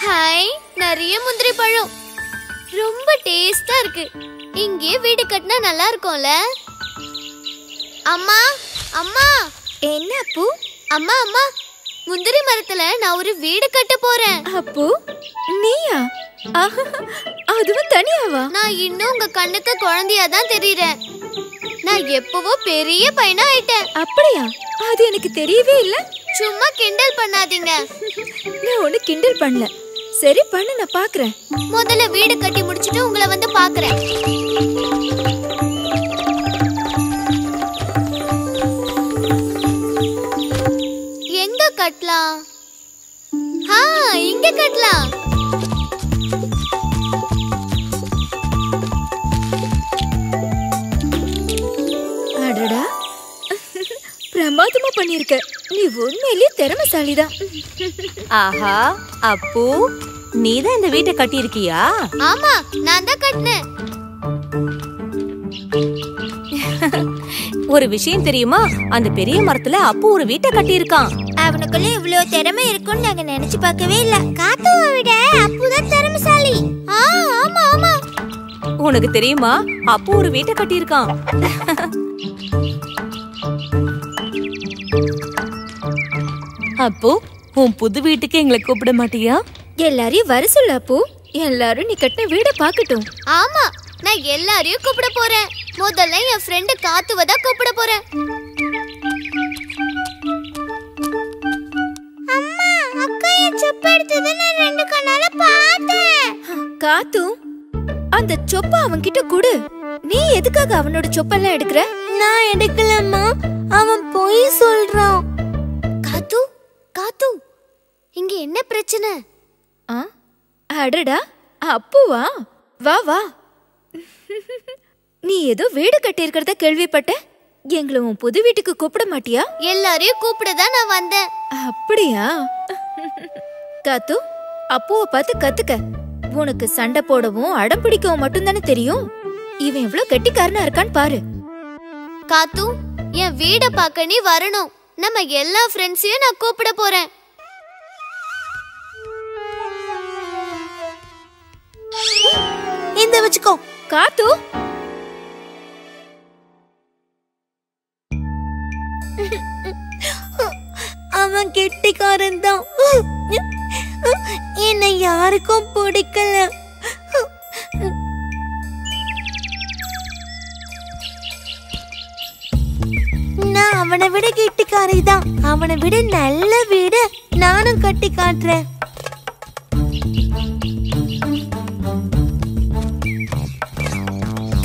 Hi, நிறைய முந்திரி பழம், ரொம்ப டேஸ்டா இருக்கு. இங்கே வீடு கட்டினா நல்லா இருக்கும்ல. அம்மா அம்மா. என்ன அப்பு? அம்மா அம்மா, முந்திரி மரத்துல நான் ஒரு வீடு கட்ட போறேன். அப்பு நீயா? அதுவும் தனியாவா? நான் இன்னும் உங்க கண்ணுக்கு குழந்தையா தான் தெரியுறேன். நான் எப்பவோ பெரிய பையனா ஆயிட்டேன். அப்படியா? அது எனக்கு தெரியவே இல்ல. சும்மா கிண்டல் பண்ணாதீங்க. நான் ஒண்ணு கிண்டல் பண்ணல. சரி பண்ணு, நான் பாக்குறேன். முதல்ல வீடு கட்டி முடிச்சிட்டு உங்களை வந்து பாக்குறேன். எங்க கட்டலாம்? இங்க கட்டலாம். அடடா, பிரமாதமா பண்ணிருக்க. நீ உண்மையிலேயே திறமைசாலிதான். ஆஹா, அப்பு நீதான் இந்த வீட்டை கட்டி இருக்கியா? ஆமா, நான் தான் கட்டினேன். ஒரு விஷயம் தெரியுமா? அந்த பெரிய மரத்துல அப்பு ஒரு வீட்டை கட்டி இருக்கான். அவனுக்குள்ள இவ்வளவு திறமை இருக்குன்னு நாங்க நினைச்சு பார்க்கவே இல்ல. காத்துவை விட அப்புதான் திறமைசாலி. ஆமா ஆமா. உனக்கு தெரியுமா, அப்பு ஒரு வீட்டை கட்டி இருக்கான். அப்போ உன் புது வீட்டுக்கு எங்களை கூப்பிட மாட்டியா? எல்லாரையும் வர சொல்ல அப்பு. எல்லாரும் நீ கட்டின வீட பாக்கட்டும். ஆமா, நான் எல்லாரையும் கூப்பிட போறேன். முதல்ல என் ஃப்ரெண்ட் காத்துவ தான் கூப்பிட போறேன். அம்மா, அக்கா என் செப்ப எடுத்தத நான் ரெண்டு கண்ணால பார்த்தேன். காத்து, அந்த சொப்ப அவன்கிட்ட கொடு. நீ எதுக்காக அவனோட சொப்பெல்லாம் எடுக்கிற? நான் எடுக்கலம்மா, அவன் போய் சொல்றான். காத்து காத்து, இங்க என்ன பிரச்சனை? அடடா, அப்புவா? வா வா. நீ ஏதோ வீடு கட்டி இருக்கிறத கேள்விப்பட்ட. எங்களை உன் புது வீட்டுக்கு கூப்பிட மாட்டியா? எல்லாரையும் கூப்பிடதான் நான் வந்தேன். அப்படியா? காத்து, அப்புவை பார்த்து கத்துக்க. உனக்கு சண்டை போடவும் அடம் பிடிக்கவும் மட்டும்தானே தெரியும். இவன் எவ்வளவு கெட்டிக்காரனா இருக்கான்னு பாரு. காத்து, என் வீட பார்க்க நீ வரணும். நம்ம எல்லா ஃப்ரெண்ட்ஸையும் நான் கூப்பிட போறேன். இந்த வச்சுக்கோ காத்து. அவன் கெட்டிக்காரன் தான். என்னை யாருக்கும் பிடிக்கல. நான் அவனை விட கெட்டிக்காரி தான். அவனை விட நல்ல வீடு நானும் கட்டி காட்டுறேன்.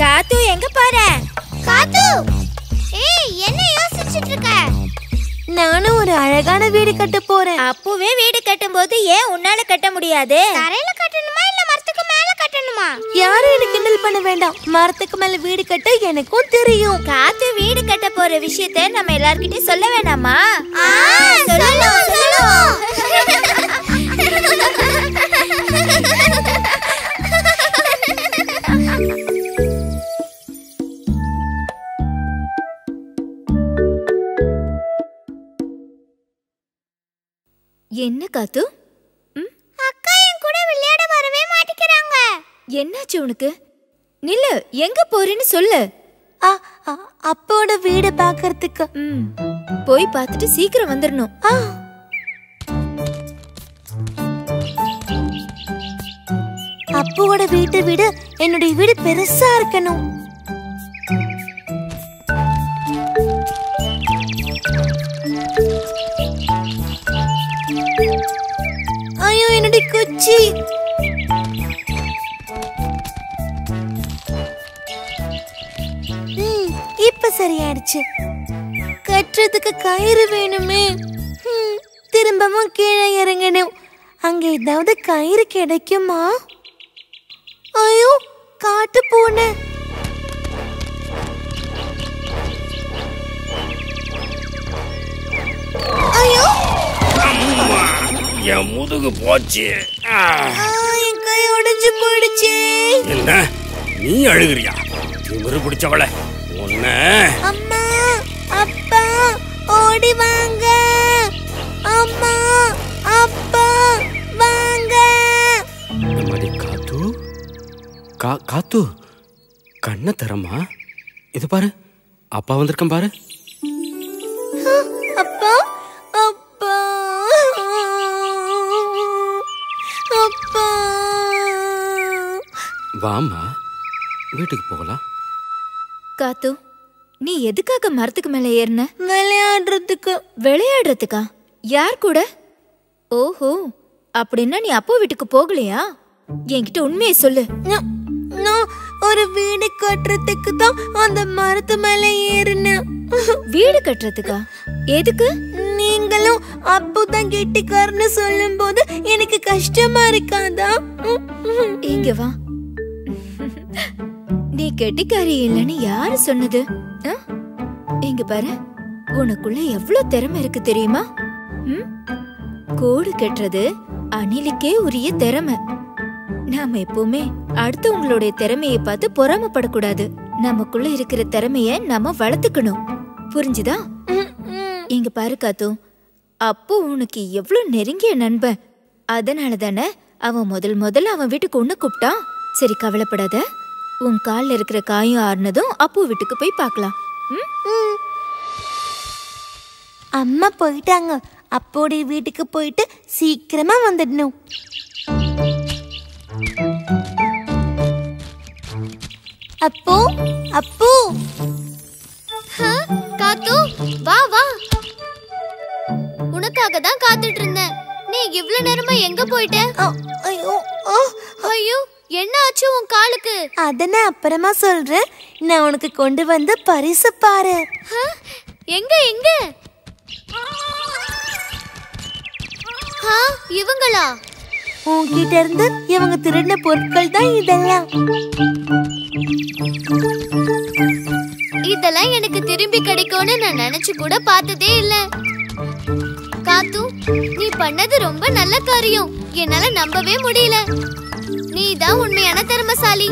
காத்து, எங்க பாரு? காத்து, ஏய், என்ன யோசிச்சிட்டு இருக்க? நானும் ஒரு அழகான வீடு கட்ட போறேன். அப்பவே வீடு கட்டும் போது ஏன் உன்னால கட்ட முடியாது? தரையில கட்டணுமா இல்ல மரத்துக்கு மேல கட்டணுமா? யாரும் எனக்கு கிண்டல் பண்ண வேண்டாம். மரத்துக்கு மேல வீடு கட்ட எனக்கும் தெரியும். காத்து வீடு கட்ட போற விஷயத்தை நம்ம எல்லார்கிட்டயும் சொல்ல வேணாமா? சொல்லுவோம் சொல்லுவோம். என்ன காத்து? அக்கா என் கூட விளையாட வரவே மாட்டேங்கிறாங்க. என்னாச்சு உனக்கு? நில்லு, எங்க போறேன்னு சொல்லு. அப்போட வீடு பாக்குறதுக்கு. போய் பார்த்துட்டு சீக்கிரம் வந்துடணும். அப்போட வீட்டை விட என்னுடைய வீடு பெருசா இருக்கணும். ஐயோ, என்னுடைய குச்சி. இப்ப சரியாயிடுச்சு. கட்டுறதுக்கு கயிறு வேணுமே. திரும்பவும் கீழே இறங்கணும். அங்க ஏதாவது கயிறு கிடைக்குமா? ஐயோ, காட்டு பூனை. ஐயோ, என் முதுகு போச்சு. என் கை உடைஞ்சு போயிடுச்சு. என்ன, நீ அழுகிறியா? திமிரு பிடிச்சவள உன்ன. அம்மா, அப்பா, ஓடி வாங்க. அம்மா, அப்பா, வாங்க. காத்து கண்ணை தரமா? இது பாரு, அப்பா வந்திருக்கேன் பாரு. அப்பா அப்பா அப்பா, வாமா வீட்டுக்கு போகலாம். காத்து, நீ எதுக்காக மரத்துக்கு மேல ஏறின? விளையாடுறதுக்கு. விளையாடுறதுக்கா? யார் கூட? ஓஹோ, அப்படின்னா நீ அப்போ வீட்டுக்கு போகலையா? என்கிட்ட உண்மையை சொல்லு. நான் ஒரு வீடு கட்டுறதுக்கு தான் அந்த மரத்து மேல ஏறினேன். வீடு கட்டுறதுக்கா? எதுக்கு? நீங்களும் அப்போதான் கெட்டிக்காரன்னு சொல்லும் போது எனக்கு கஷ்டமா இருக்காதா? இங்க வா. நீ கெட்டிக்காரி இல்லைன்னு யாரு சொன்னது? இங்க பாரு, உனக்குள்ள எவ்வளவு திறமை இருக்கு தெரியுமா? கூடு கட்டுறது அணிலுக்கே உரிய திறமை. நாம எப்பவுமே அடுத்தவங்களுடைய திறமையை பார்த்து பொறாமப்படக்கூடாது. நமக்குள்ள இருக்கிற திறமைய நாம வளர்த்துக்கணும். புரிஞ்சுதா? இங்க பாரு காத்து, அப்போ உனக்கு எவ்வளவு நெருங்கிய நண்பன். அதனால தானே அவன் முதல்ல அவன் வீட்டுக்கு ஒண்ணு கூப்பிட்டான். சரி, கவலைப்படாத. உன் கால்ல இருக்கிற காயம் ஆறுனதும் அப்போ வீட்டுக்கு போய் பார்க்கலாம். அம்மா போயிட்டாங்க. அப்போடைய வீட்டுக்கு போயிட்டு சீக்கிரமா வந்துடணும். அப்போ அப்போ காத்து, வா வா. உனக்காக தான் காத்துட்டு இருந்தேன். நீ இவ்வளவு நேரமா எங்க போயிட்ட? ஐயோ ஐயோ, என்ன ஆச்சு உன் காலுக்கு? அத நான் அப்புறமா சொல்றேன். நான் உனக்கு கொண்டு வந்த பரிசு பாரு. எங்க எங்க? இவங்களா? உன்கிட்ட இருந்து இவங்க திருடின பொருட்கள் தான் இதெல்லாம். இதெல்லாம் எனக்கு திரும்பி கிடைக்கும்னு நான் நினைச்சு கூட பார்த்ததே இல்ல. காத்து, நீ பண்ணது ரொம்ப நல்ல காரியம். என்னால நம்பவே முடியல. நீ தான் உண்மையான திறமைசாலி.